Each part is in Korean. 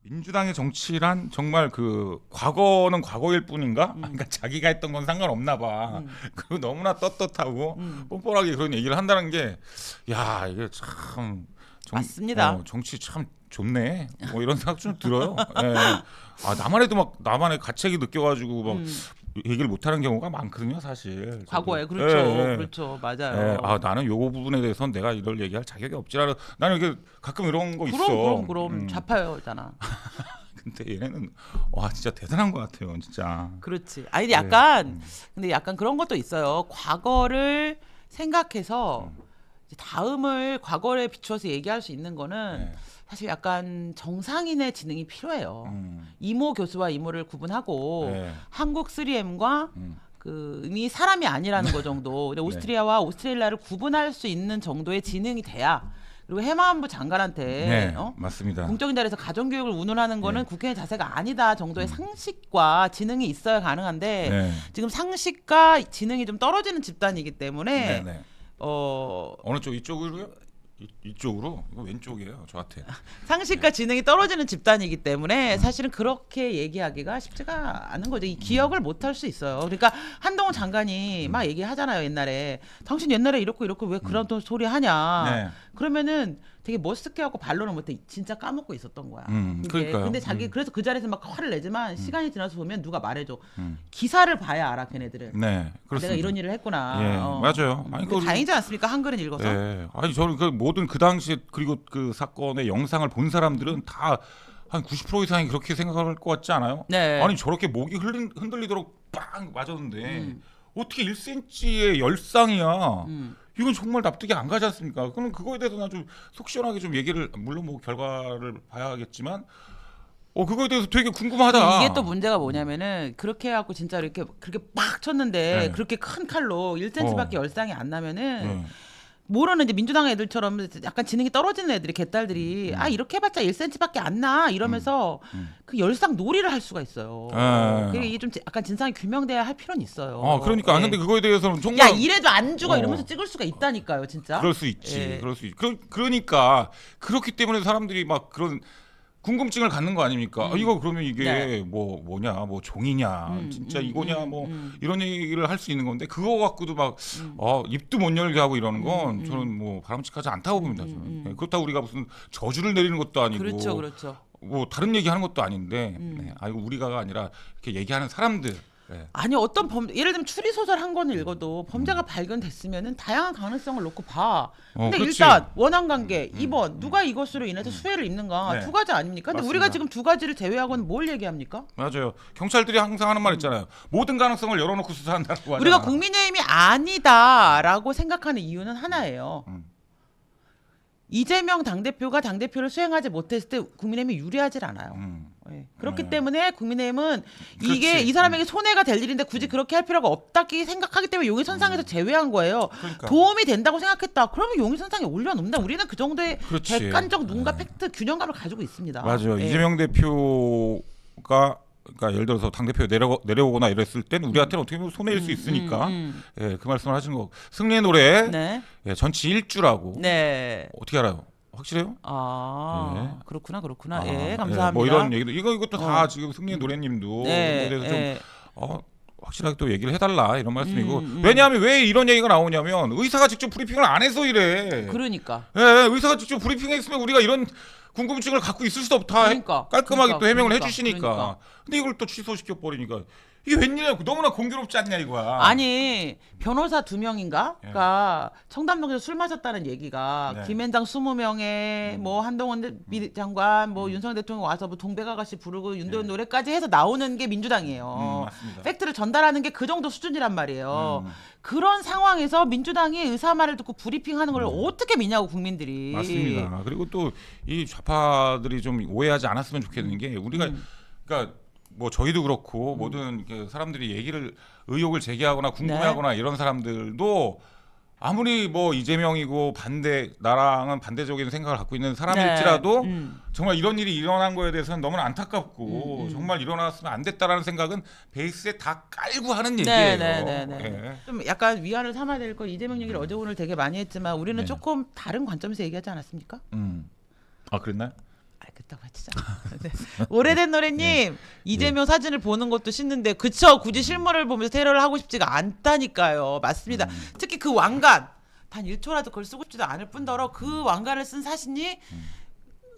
민주당의 정치란 정말 그 과거는 과거일 뿐인가? 그러니까 자기가 했던 건 상관없나 봐. 그리고 너무나 떳떳하고 뻔뻔하게 그런 얘기를 한다는 게, 야, 이게 참 맞습니다. 정치 참 좋네. 뭐 이런 생각 좀 들어요. 예. 아, 나만 해도 막 나만의 가책이 느껴가지고 막 얘기를 못하는 경우가 많거든요, 사실. 과거에 저도. 그렇죠, 예, 예. 그렇죠, 맞아요. 예. 아, 나는 요거 부분에 대해서는 내가 이걸 얘기할 자격이 없지라는, 나는 이게 가끔 이런 거 있어. 그럼 좌파요잖아. 근데 얘네는 와 진짜 대단한 것 같아요, 진짜. 그렇지. 아니 근데 약간 그런 것도 있어요. 과거를 생각해서 이제 다음을 과거에 비추어서 얘기할 수 있는 거는 네. 사실 약간 정상인의 지능이 필요해요. 음. 이모 교수와 이모를 구분하고 네. 한국 3M과 그 이미 사람이 아니라는 거 정도. 근데 네. 오스트리아와 오스트레일리아를 구분할 수 있는 정도의 지능이 돼야. 그리고 해마안부 장관한테 네, 맞습니다. 공적인 자리에서 가정교육을 운운하는 거는 네. 국회의 자세가 아니다 정도의 상식과 지능이 있어야 가능한데 네. 지금 상식과 지능이 좀 떨어지는 집단이기 때문에 네, 네. 어, 어느 쪽 이쪽으로요? 이쪽으로? 이거 왼쪽이에요, 저한테. 상식과 지능이 떨어지는 집단이기 때문에 사실은 그렇게 얘기하기가 쉽지가 않은 거죠. 이 기억을 못 할 수 있어요. 그러니까 한동훈 장관이 막 얘기하잖아요. 옛날에 당신 옛날에 이렇고 왜 그런 또 소리 하냐. 네. 그러면은 되게 머쓱해하고 반론을 못해 진짜 까먹고 있었던 거야. 그러니까요. 근데 자기 그래서 그 자리에서 막 화를 내지만 시간이 지나서 보면 누가 말해줘. 기사를 봐야 알아 걔네들은. 네, 그렇습니다. 내가 이런 일을 했구나. 예, 맞아요. 아니, 근데 다행이지 않습니까? 한글은 읽어서. 예. 아니 저는 그 모든 그 당시 그리고 그 사건의 영상을 본 사람들은 다 한 90% 이상이 그렇게 생각할 것 같지 않아요? 네. 아니 저렇게 목이 흔들리도록 빵 맞았는데 어떻게 1cm의 열상이야? 이건 정말 납득이 안 가지 않습니까? 그럼 그거에 대해서 난 좀 속 시원하게 좀 얘기를, 물론 뭐 결과를 봐야겠지만 그거에 대해서 되게 궁금하다. 이게 또 문제가 뭐냐면은 그렇게 해갖고 진짜 이렇게 그렇게 빡 쳤는데 네. 그렇게 큰 칼로 1cm밖에 열상이 안 나면은 네. 모르는 이제 민주당 애들처럼 약간 지능이 떨어지는 애들이 개딸들이 아 이렇게 해봤자 1cm밖에 안 나 이러면서 그 열상 놀이를 할 수가 있어요. 그게 이게 좀 약간 진상이 규명돼야 할 필요는 있어요. 그러니까. 예. 근데 그거에 대해서는 정말 야 이래도 안 죽어 이러면서 찍을 수가 있다니까요, 진짜. 그럴 수 있지. 예. 그럴 수 있. 그러니까 그렇기 때문에 사람들이 막 그런 궁금증을 갖는 거 아닙니까? 이거 그러면 이게 네. 뭐냐, 뭐 종이냐, 진짜 이거냐, 뭐 이런 얘기를 할 수 있는 건데 그거 갖고도 막 입도 못 열게 하고 이러는 건 저는 뭐 바람직하지 않다고 봅니다. 저는. 예, 그렇다고 우리가 무슨 저주를 내리는 것도 아니고, 그렇죠. 뭐 다른 얘기하는 것도 아닌데, 네, 아이고 우리가가 아니라 이렇게 얘기하는 사람들. 네. 아니 어떤 예를 들면 추리 소설 한 권을 읽어도 범죄가 발견됐으면은 다양한 가능성을 놓고 봐. 근데 그렇지. 일단 원한 관계 2번 누가 이것으로 인해서 수혜를 입는가 네. 두 가지 아닙니까? 근데 맞습니다. 우리가 지금 두 가지를 제외하고는 뭘 얘기합니까? 맞아요. 경찰들이 항상 하는 말 있잖아요. 모든 가능성을 열어놓고 수사한다고 하잖아. 우리가 국민의힘이 아니다라고 생각하는 이유는 하나예요. 이재명 당대표가 당대표를 수행하지 못했을 때 국민의힘이 유리하질 않아요. 예. 그렇기 때문에 국민의힘은 이게 그렇지. 이 사람에게 손해가 될 일인데 굳이 그렇게 할 필요가 없다기 생각하기 때문에 용의선상에서 제외한 거예요. 그러니까. 도움이 된다고 생각했다. 그러면 용의선상에 올려놓는다. 우리는 그 정도의 그렇지. 객관적 누군가 팩트 균형감을 가지고 있습니다. 맞아요. 예. 이재명 대표가 그러니까 예를 들어서 당 대표 내려오거나 이랬을 땐 우리한테는 어떻게 보면 손해일 수 있으니까 예, 그 말씀을 하시는 거. 승리의 노래 네. 예, 전치 1주라고. 네. 어떻게 알아요? 확실해요? 그렇구나. 아, 예, 감사합니다. 뭐 이런 얘기도 이것도 다 지금 승리의 노래님도 네. 이거에 대해서 예. 좀 확실하게 또 얘기를 해달라 이런 말씀이고 왜냐하면 왜 이런 얘기가 나오냐면 의사가 직접 브리핑을 안 해서 이래. 그러니까. 예, 의사가 직접 브리핑했으면 우리가 이런 궁금증을 갖고 있을 수도 없다. 그러니까, 깔끔하게 또 해명을 그러니까, 해주시니까. 그러니까. 근데 이걸 또 취소시켜 버리니까 이게 웬일이야? 너무나 공교롭지 않냐 이거야. 아니 변호사 2명인가가 청담동에서 술 마셨다는 얘기가 네. 김앤장 20명에 뭐 한동훈 장관 뭐 윤석열 대통령 와서 뭐 동백 아가씨 부르고 윤도현 노래까지 해서 나오는 게 민주당이에요. 맞습니다. 팩트를 전달하는 게 그 정도 수준이란 말이에요. 그런 상황에서 민주당이 의사 말을 듣고 브리핑하는 걸 어떻게 믿냐고 국민들이. 맞습니다. 그리고 또 이 좌파들이 좀 오해하지 않았으면 좋겠는 게 우리가 그러니까 뭐 저희도 그렇고 모든 그 사람들이 의혹을 제기하거나 궁금해하거나 이런 사람들도 아무리 뭐 이재명이고 나랑은 반대적인 생각을 갖고 있는 사람일지라도 정말 이런 일이 일어난 거에 대해서는 너무나 안타깝고 정말 일어났으면 안 됐다라는 생각은 베이스에 다 깔고 하는 얘기예요. 예. 좀 약간 위안을 삼아야 될 건 이재명 얘기를 어제 오늘 되게 많이 했지만 우리는 네. 조금 다른 관점에서 얘기하지 않았습니까? 아 그랬나요? 그렇다고 하시죠. 네. 오래된 노래님 이재명 사진을 보는 것도 싫는데 그쵸? 굳이 실물을 보면서 테러를 하고 싶지가 않다니까요. 맞습니다. 특히 그 왕관 단 1초라도 그걸 쓰고 싶지도 않을 뿐더러 그 왕관을 쓴 사진이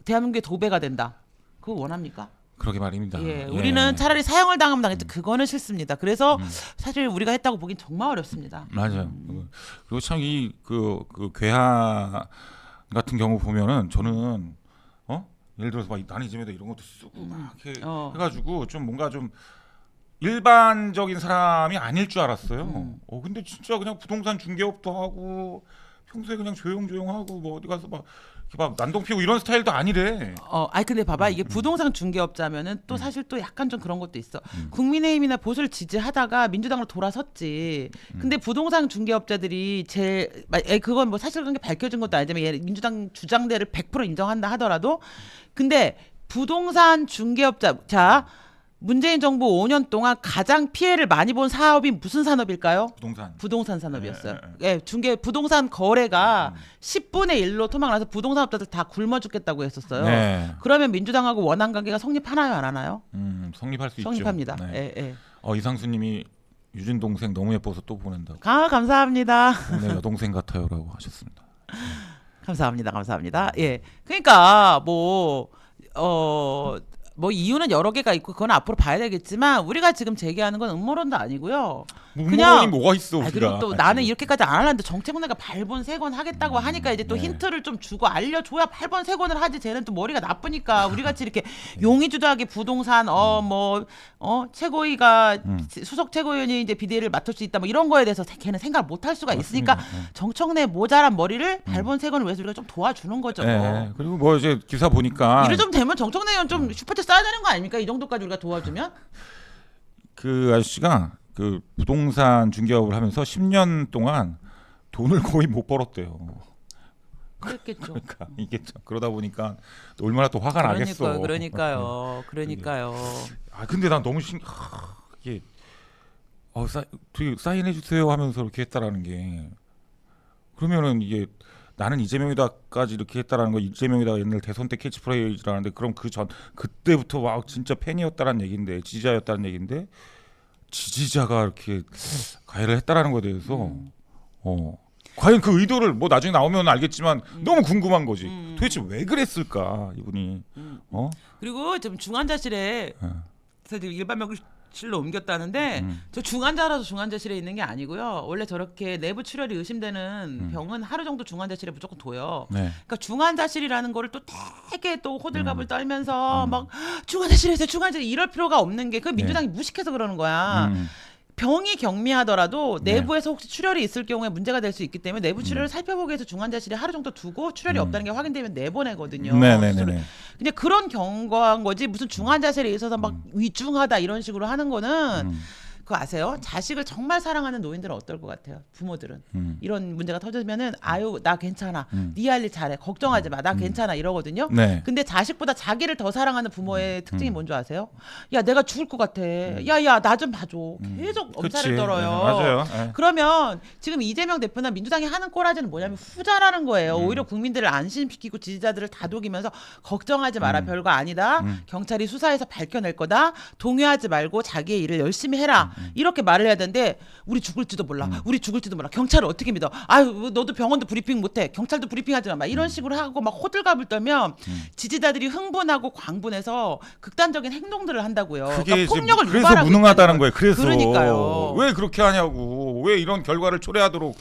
대한민국의 도배가 된다. 그거 원합니까? 그러게 말입니다. 예, 우리는 차라리 사형을 당하면 당했죠. 그거는 싫습니다. 그래서 사실 우리가 했다고 보긴 정말 어렵습니다. 맞아요. 그리고 참 이 그 괴한 같은 경우 보면은 저는 예를 들어서 막 나는 이제마다 이런 것도 쓰고 막 이렇게 해가지고 좀 뭔가 좀 일반적인 사람이 아닐 줄 알았어요. 근데 진짜 그냥 부동산 중개업도 하고 평소에 그냥 조용조용하고 뭐 어디 가서 막 난동 피우고 이런 스타일도 아니래. 아니 근데 봐봐 이게 부동산 중개업자면은 또 사실 또 약간 좀 그런 것도 있어. 국민의힘이나 보수를 지지하다가 민주당으로 돌아섰지. 근데 부동산 중개업자들이 그건 뭐 사실관계 밝혀진 것도 아니지만 얘 민주당 주장대를 100% 인정한다 하더라도 근데 부동산 중개업자 자 문재인 정부 5년 동안 가장 피해를 많이 본 사업이 무슨 산업일까요? 부동산 산업이었어요. 예, 중개 부동산 거래가 10분의 1로 토막나서 부동산업자들 다 굶어 죽겠다고 했었어요. 네. 그러면 민주당하고 원한 관계가 성립하나요, 안 하나요? 성립할 수 성립합니다. 있죠. 네. 예. 이상수님이 유진 동생 너무 예뻐서 또 보낸다고. 감사합니다. 네, 여동생 같아요라고 하셨습니다. 감사합니다. 예. 그러니까 뭐 이유는 여러 개가 있고 그건 앞으로 봐야 되겠지만 우리가 지금 제기하는 건 음모론도 아니고요. 음모론이 뭐가 있어 우리가. 그리고 또 나는 이렇게까지 안 하려는데 정책원회가 8번 3권 하겠다고 하니까 이제 또 힌트를 좀 주고 알려줘야 8번 3권을 하지. 쟤는 또 머리가 나쁘니까 우리 같이 이렇게 용의주도하게 부동산 최고위가 수석 최고위원이 이제 비대위를 맡을 수 있다 뭐 이런 거에 대해서 걔는 생각을 못 할 수가 있으니까 정청래 모자란 머리를 8번 3권을 위해서 우리가 좀 도와주는 거죠. 네. 그리고 뭐 이제 기사 보니까 이래 좀 되면 정청래 의원 좀 슈퍼챗 써야 되는 거 아닙니까? 이 정도까지 우리가 도와주면? 그 아저씨가 그 부동산 중개업을 하면서 10년 동안 돈을 거의 못 벌었대요. 그랬겠죠. 그러니까 이게 그러다 보니까 얼마나 또 화가 나겠어. 그러니까요. 근데 난 너무 이게 사인해 주세요 하면서 이렇게 했다라는 게 그러면은 이게 나는 이재명이다까지 이렇게 했다라는 거 이재명이다 옛날 대선 때 캐치프레이즈라는데 그럼 그때부터 막 진짜 팬이었다라는 얘긴데 지지자였다는 얘긴데 지지자가 이렇게 가해를 했다라는 거에 대해서 과연 그 의도를 뭐 나중에 나오면 알겠지만 너무 궁금한 거지. 도대체 왜 그랬을까 이분이. 그리고 지금 중환자실에 일반 병실로 옮겼다는데 저 중환자라서 중환자실에 있는 게 아니고요. 원래 저렇게 내부 출혈이 의심되는 병은 하루 정도 중환자실에 무조건 둬요. 네. 그러니까 중환자실이라는 거를 또 되게 또 호들갑을 떨면서 막 중환자실에서 중환자실 이럴 필요가 없는 게 그 민주당이 무식해서 그러는 거야. 병이 경미하더라도 내부에서 혹시 출혈이 있을 경우에 문제가 될 수 있기 때문에 내부 출혈을 살펴보기 위해서 중환자실에 하루 정도 두고 출혈이 없다는 게 확인되면 내보내거든요. 네네네. 근데 그런 경과인 거지 무슨 중환자실에 있어서 막 위중하다 이런 식으로 하는 거는 그거 아세요? 자식을 정말 사랑하는 노인들은 어떨 것 같아요? 부모들은 이런 문제가 터지면은 아유 나 괜찮아, 네 할 일 잘해, 걱정하지 마, 나 괜찮아 이러거든요. 네. 근데 자식보다 자기를 더 사랑하는 부모의 특징이 뭔지 아세요? 야 내가 죽을 것 같아, 야야 나 좀 봐줘, 계속 엄살을 떨어요. 맞아요. 네. 그러면 지금 이재명 대표나 민주당이 하는 꼬라지는 뭐냐면 후자라는 거예요. 오히려 국민들을 안심시키고 지지자들을 다독이면서 걱정하지 마라, 별거 아니다, 경찰이 수사해서 밝혀낼 거다, 동요하지 말고 자기의 일을 열심히 해라, 이렇게 말을 해야 되는데 우리 죽을지도 몰라, 경찰을 어떻게 믿어, 아유 너도 병원도 브리핑 못해, 경찰도 브리핑하지 마, 막 이런 식으로 하고 막 호들갑을 떨면 지지자들이 흥분하고 광분해서 극단적인 행동들을 한다고요. 그게 그러니까 폭력을 그래서 유발하고 무능하다는 거예요. 그래서 그러니까요. 왜 그렇게 하냐고, 왜 이런 결과를 초래하도록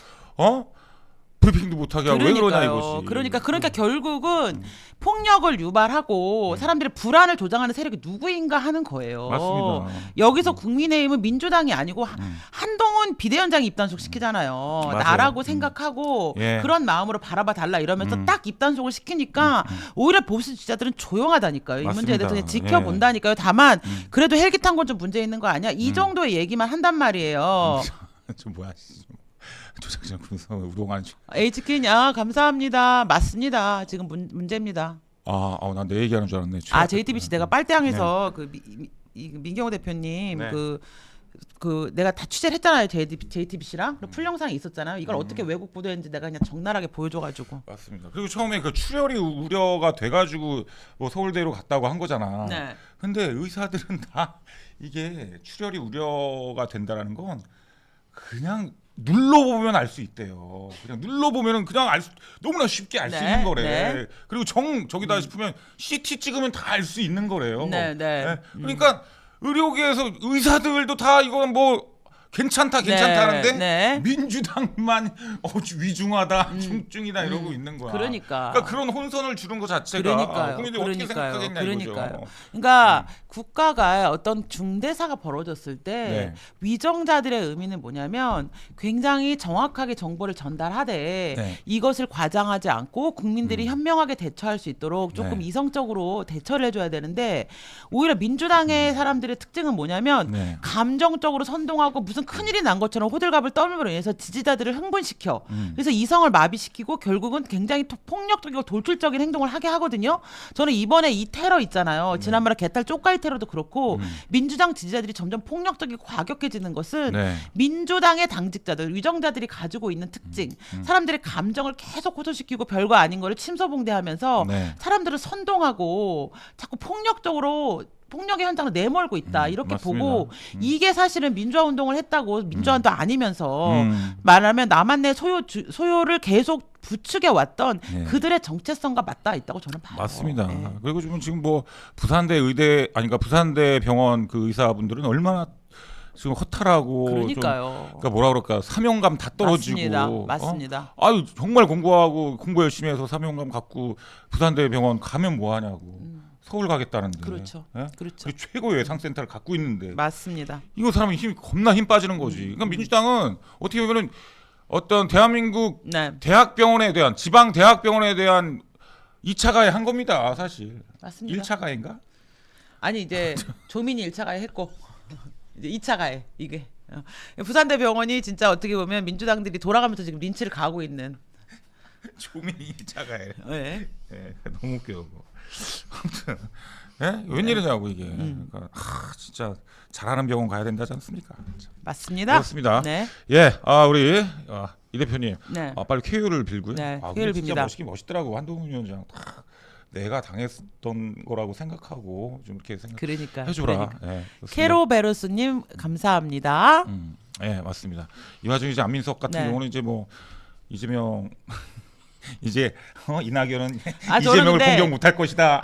브리핑도 못하게 하고 왜 그러냐 이거지. 그러니까 결국은 폭력을 유발하고 사람들의 불안을 조장하는 세력이 누구인가 하는 거예요. 맞습니다. 여기서 국민의힘은 민주당이 아니고 한동훈 비대위원장이 입단속 시키잖아요. 맞아요. 나라고 생각하고 예. 그런 마음으로 바라봐 달라 이러면서 딱 입단속을 시키니까 오히려 보수 지지자들은 조용하다니까요. 이 문제에 대해서 그냥 지켜본다니까요. 다만 그래도 헬기탄 건 좀 문제 있는 거 아니야? 이 정도의 얘기만 한단 말이에요. 좀 뭐야. 조작장 군서 우롱하는 중. HK님 감사합니다. 맞습니다. 지금 문제입니다. 난 내 얘기하는 줄 알았네. JTBC 내가 빨대항에서 그 민경호 대표님 네. 그 그 내가 다 취재를 했잖아요. JTBC랑 풀 영상이 있었잖아요. 이걸 어떻게 외국 보도했는지 내가 그냥 적나라하게 보여줘가지고. 맞습니다. 그리고 처음에 그 출혈이 우려가 돼가지고 뭐 서울대로 갔다고 한 거잖아. 네. 근데 의사들은 다 이게 출혈이 우려가 된다라는 건 그냥 눌러보면 알 수 있대요. 그냥 눌러보면은 그냥 너무나 쉽게 알 수 네, 있는 거래. 네. 그리고 저기다 싶으면 CT 찍으면 다 알 수 있는 거래요. 네, 네. 그러니까 의료계에서 의사들도 다 이건 뭐 괜찮다 하는데 네. 민주당만 위중하다, 중증이다 이러고 있는 거야. 그러니까 그런 혼선을 주는 것 자체가 국민들이 어떻게 생각하겠냐 이거죠. 그러니까 국가가 어떤 중대사가 벌어졌을 때 네. 위정자들의 의미는 뭐냐면 굉장히 정확하게 정보를 전달하되 네. 이것을 과장하지 않고 국민들이 현명하게 대처할 수 있도록 조금 네. 이성적으로 대처를 해줘야 되는데 오히려 민주당의 사람들의 특징은 뭐냐면 네. 감정적으로 선동하고 무슨 큰일이 난 것처럼 호들갑을 떨므로 인해서 지지자들을 흥분시켜. 그래서 이성을 마비시키고 결국은 굉장히 폭력적이고 돌출적인 행동을 하게 하거든요. 저는 이번에 이 테러 있잖아요. 지난번에 개딸 쪽가이 테러도 그렇고 민주당 지지자들이 점점 폭력적이고 과격해지는 것은 네. 민주당의 당직자들, 위정자들이 가지고 있는 특징. 사람들의 감정을 계속 호소시키고 별거 아닌 거를 침소봉대하면서 네. 사람들을 선동하고 자꾸 폭력의 현장을 내몰고 있다 이렇게 맞습니다. 보고 이게 사실은 민주화 운동을 했다고 민주화도 아니면서 음. 말하면 남한의 소요를 계속 부추겨 왔던 네. 그들의 정체성과 맞닿아 있다고 저는 봐요. 맞습니다. 네. 그리고 지금 뭐 그러니까 부산대 병원 그 의사분들은 얼마나 지금 허탈하고 그러니까요. 그러니까 뭐라 그럴까 사명감 다 떨어지고 맞습니다. 아유 정말 공부 열심히 해서 사명감 갖고 부산대 병원 가면 뭐 하냐고. 서울 가겠다는데. 그렇죠. 예? 그렇죠. 그리고 최고의 외상센터를 갖고 있는데. 맞습니다. 이거 사람이 겁나 힘 빠지는 거지. 그러니까 민주당은 어떻게 보면은 어떤 대한민국 네. 지방 대학병원에 대한 2차 가해 한 겁니다, 사실. 맞습니다. 1차 가해인가? 아니 이제 조민이 1차 가해 했고 이제 2차 가해 이게 부산대병원이 진짜 어떻게 보면 민주당들이 돌아가면서 지금 린치를 가고 있는. 조민이 1차 가해. 네. 예, 너무 웃겨. 아무튼 웬일이냐고 이게. 그러니까 진짜 잘하는 병원 가야 된다지 않습니까? 맞습니다. 그렇습니다. 네. 예, 우리 이 대표님, 네. 빨리 쾌유를 빌고요. 네, 근데 쾌유를 진짜 빕니다. 멋있더라고 한동훈 위원장. 내가 당했던 거라고 생각하고 좀 이렇게 그러니까. 해줘라. 그러니까. 예, 캐로베로스님 감사합니다. 예, 맞습니다. 이 와중에 이제 안민석 같은 네. 경우는 이제 뭐 이재명 이제 이낙연은 저는 이재명을 근데- 공격 못할 것이다.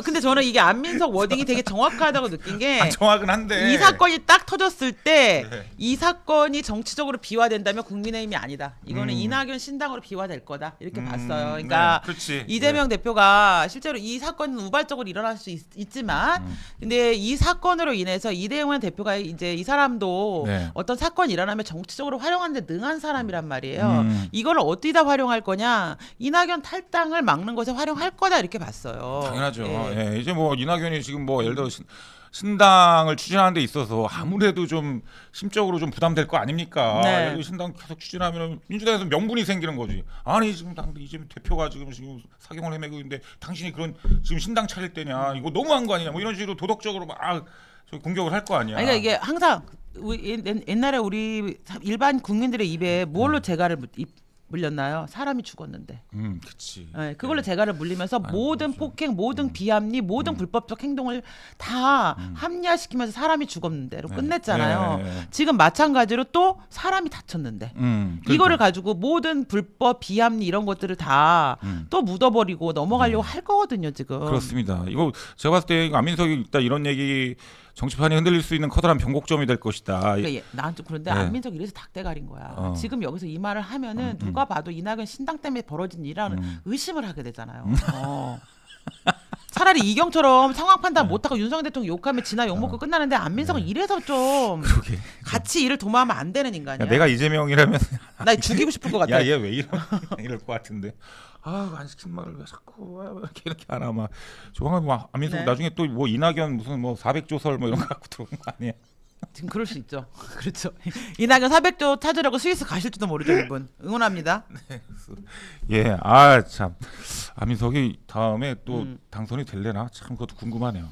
근데 저는 이게 안민석 워딩이 되게 정확하다고 느낀 게 정확은 한데 이 사건이 딱 터졌을 때 이 네. 사건이 정치적으로 비화된다면 국민의힘이 아니다. 이거는 이낙연 신당으로 비화될 거다. 이렇게 봤어요. 그러니까 네, 그렇지. 이재명 대표가 실제로 이 사건은 우발적으로 일어날 수 있지만 근데 이 사건으로 인해서 이대용 대표가 이제 이 사람도 네. 어떤 사건이 일어나면 정치적으로 활용하는 데 능한 사람이란 말이에요. 음. 이걸 어디다 활용할 거냐? 이낙연 탈당을 막는 것에 활용할 거다 이렇게 봤어요. 당연하죠. 예. 예, 이제 뭐 이낙연이 지금 뭐 예를 들어 신당을 추진하는 데 있어서 아무래도 좀 심적으로 좀 부담될 거 아닙니까? 네. 예를 들어 신당 계속 추진하면 민주당에서 명분이 생기는 거지. 아니 지금 이재명 대표가 지금 사경을 헤매고 있는데 당신이 그런 지금 신당 차릴 때냐? 이거 너무한 거 아니냐? 뭐 이런 식으로 도덕적으로 막 공격을 할 거 아니야. 그러니까 이게 항상 옛날에 우리 일반 국민들의 입에 뭘로 재갈을 물렸나요? 사람이 죽었는데. 그렇지. 네, 그걸로 재갈을 물리면서 모든 폭행, 모든 비합리, 모든 불법적 행동을 다 합리화시키면서 사람이 죽었는데로 끝냈잖아요. 네. 지금 마찬가지로 또 사람이 다쳤는데 이거를 가지고 모든 불법, 비합리 이런 것들을 다 또 묻어버리고 넘어가려고 할 거거든요 지금. 그렇습니다. 이거 제가 봤을 때 안민석이 있다 이런 얘기 정치판이 흔들릴 수 있는 커다란 변곡점이 될 것이다. 그러니까 나한테 그런데 네. 안민석 이래서 닭대가린 거야. 지금 여기서 이 말을 하면은 누가 봐도 이낙연 신당 때문에 벌어진 일이라는 의심을 하게 되잖아요. 차라리 이경처럼 상황 판단 못하고 윤석열 대통령 욕하면 지나 욕먹고 끝나는데 안민석은 이래서 좀 그러게. 같이 일을 도모하면 안 되는 인간이야. 야, 내가 이재명이라면 나 죽이고 싶을 것 같아. 야 얘 왜 이럴 것 같은데. 안 시킨 말을 왜 자꾸 이렇게 하나 막 조만간 뭐 안민석 네. 나중에 또 뭐 이낙연 무슨 뭐 400조설 뭐 이런 거 갖고 들어오는 거 아니야? 지금 그럴 수 있죠. 그렇죠. 이낙연 400조 찾으려고 스위스 가실지도 모르죠, 이분. 응원합니다. 예, 참 안민석이 다음에 또 당선이 될래나 참 그것도 궁금하네요.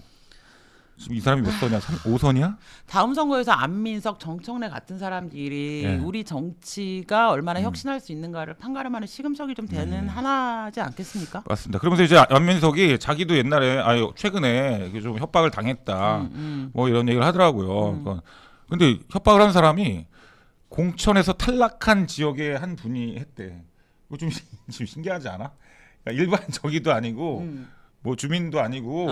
지금 이 사람이 몇 선이야? 5선이야? 다음 선거에서 안민석, 정청래 같은 사람들이 예. 우리 정치가 얼마나 혁신할 수 있는가를 판가름하는 시금석이 좀 되는 하나지 않겠습니까? 맞습니다. 그러면서 이제 안민석이 자기도 옛날에 최근에 이게 좀 협박을 당했다. 뭐 이런 얘기를 하더라고요. 근데 협박을 한 사람이 공천에서 탈락한 지역의 한 분이 했대. 이거 좀 신기하지 않아? 그러니까 일반 저기도 아니고 뭐 주민도 아니고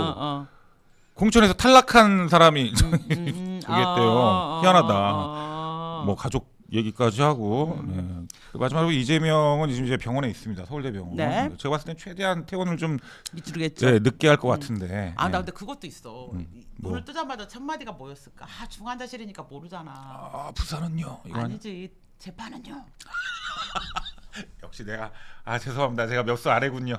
공천에서 탈락한 사람이 저기했대요. 희한하다. 뭐 가족 얘기까지 하고 네. 마지막으로 이재명은 지금 이제 병원에 있습니다. 서울대병원. 네. 제가 봤을 땐 최대한 퇴원을 좀 미루겠죠. 네, 늦게 할 것 같은데. 아, 나 네. 근데 그것도 있어. 뭐. 눈을 뜨자마자 첫 마디가 뭐였을까? 아, 중환자실이니까 모르잖아. 아 부산은요? 이거 아니지. 재판은요. 역시 내가 죄송합니다. 제가 몇 수 아래군요.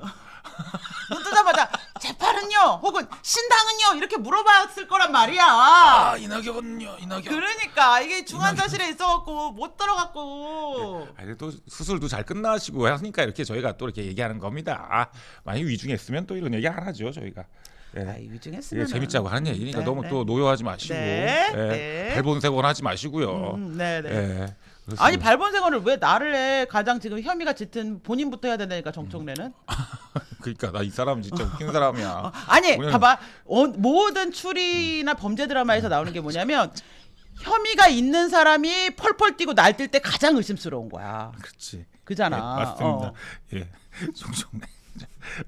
눈 뜨자마자 재판은요, 혹은 신당은요 이렇게 물어봤을 거란 말이야. 이낙연은요? 이낙연. 그러니까 이게 중환자실에 있어갖고 못 들어갔고. 아니 또 수술도 잘 끝나시고 하니까 이렇게 저희가 또 이렇게 얘기하는 겁니다. 만약 위중했으면 또 이런 얘기 안 하죠 저희가. 예. 위중했으면 예, 재밌자고 하는 얘기니까 네, 너무 네. 또 노여하지 마시고 네, 예, 네. 발본색원 하지 마시고요. 네네. 예, 그렇습니다. 아니 발본색원을 왜 나를 해? 가장 지금 혐의가 짙은 본인부터 해야 된다니까 정청래는. 그러니까 나 이 사람 진짜 웃긴 사람이야. 아니 우리는- 봐봐 모든 추리나 범죄 드라마에서 나오는 게 뭐냐면 혐의가 있는 사람이 펄펄 뛰고 날뛸 때 가장 의심스러운 거야. 그렇지. 그잖아. 예, 맞습니다. 예, 종종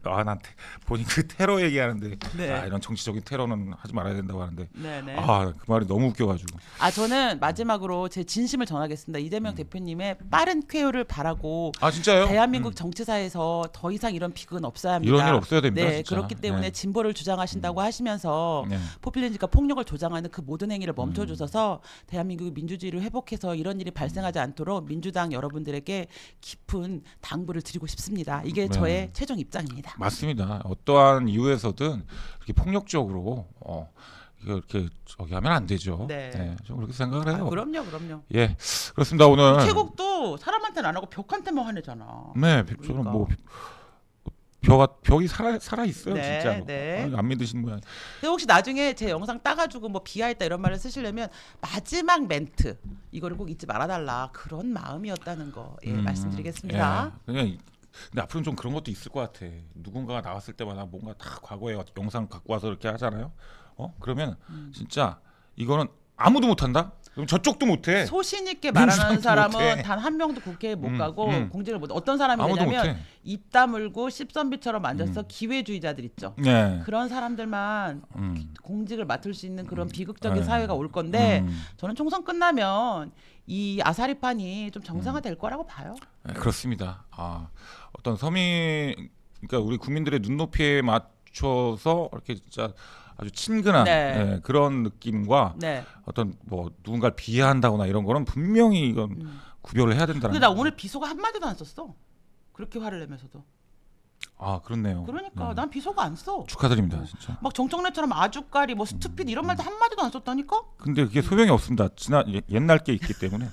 나한테 본인 그 테러 얘기하는데 네. 이런 정치적인 테러는 하지 말아야 된다고 하는데 네네. 그 말이 너무 웃겨가지고. 저는 마지막으로 제 진심을 전하겠습니다. 이재명 대표님의 빠른 쾌유를 바라고 진짜요? 대한민국 정치사에서 더 이상 이런 비극은 없어야 합니다. 이런 일 없어야 됩니다, 네, 진짜. 그렇기 때문에 네. 진보를 주장하신다고 하시면서 네. 포퓰리즘과 폭력을 조장하는 그 모든 행위를 멈춰주셔서 대한민국의 민주주의를 회복해서 이런 일이 발생하지 않도록 민주당 여러분들에게 깊은 당부를 드리고 싶습니다. 이게 네. 저의 최종 입장입니다. 맞습니다. 어떠한 이유에서든 이렇게 폭력적으로 이렇게 저기 하면 안 되죠. 네. 좀 그렇게 생각을 해요. 그럼요. 예, 그렇습니다. 오늘 최국도 사람한테는 안 하고 벽한테만 화내잖아. 네, 그러니까. 저는 뭐 벽이 살아 있어요, 네, 진짜로. 네. 안 믿으신 모양. 근데 혹시 나중에 제 영상 따가지고 뭐 비하했다 이런 말을 쓰시려면 마지막 멘트 이거를 꼭 잊지 말아달라 그런 마음이었다는 거 말씀드리겠습니다. 예, 그냥 근데 앞으로는 좀 그런 것도 있을 것 같아. 누군가가 나왔을 때마다 뭔가 다 과거에 영상 갖고 와서 이렇게 하잖아요. 그러면 진짜 이거는 아무도 못한다? 그럼 저쪽도 못해. 소신 있게 말하는 민주당도 사람은 못해. 단 한 명도 국회에 못 가고 공직을 못. 어떤 아무도 사람이냐면 못해. 입 다물고 씹선비처럼 앉아서 기회주의자들 있죠. 네. 그런 사람들만 공직을 맡을 수 있는 그런 비극적인 네. 사회가 올 건데 저는 총선 끝나면 이 아사리판이 좀 정상화될 거라고 봐요. 네, 그렇습니다. 어떤 그러니까 우리 국민들의 눈높이에 맞춰서 이렇게 진짜 아주 친근한 네. 그런 느낌과 네. 어떤 뭐 누군가를 비하한다거나 이런 거는 분명히 이건 구별을 해야 된다는. 근데 나 오늘 비속어 한 마디도 안 썼어. 그렇게 화를 내면서도. 그렇네요. 그러니까 난 비속어 안 써. 축하드립니다, 진짜. 막 정청래처럼 아주까리 뭐 스투피드 이런 말도 한 마디도 안 썼다니까. 근데 그게 소용이 없습니다. 옛날 게 있기 때문에.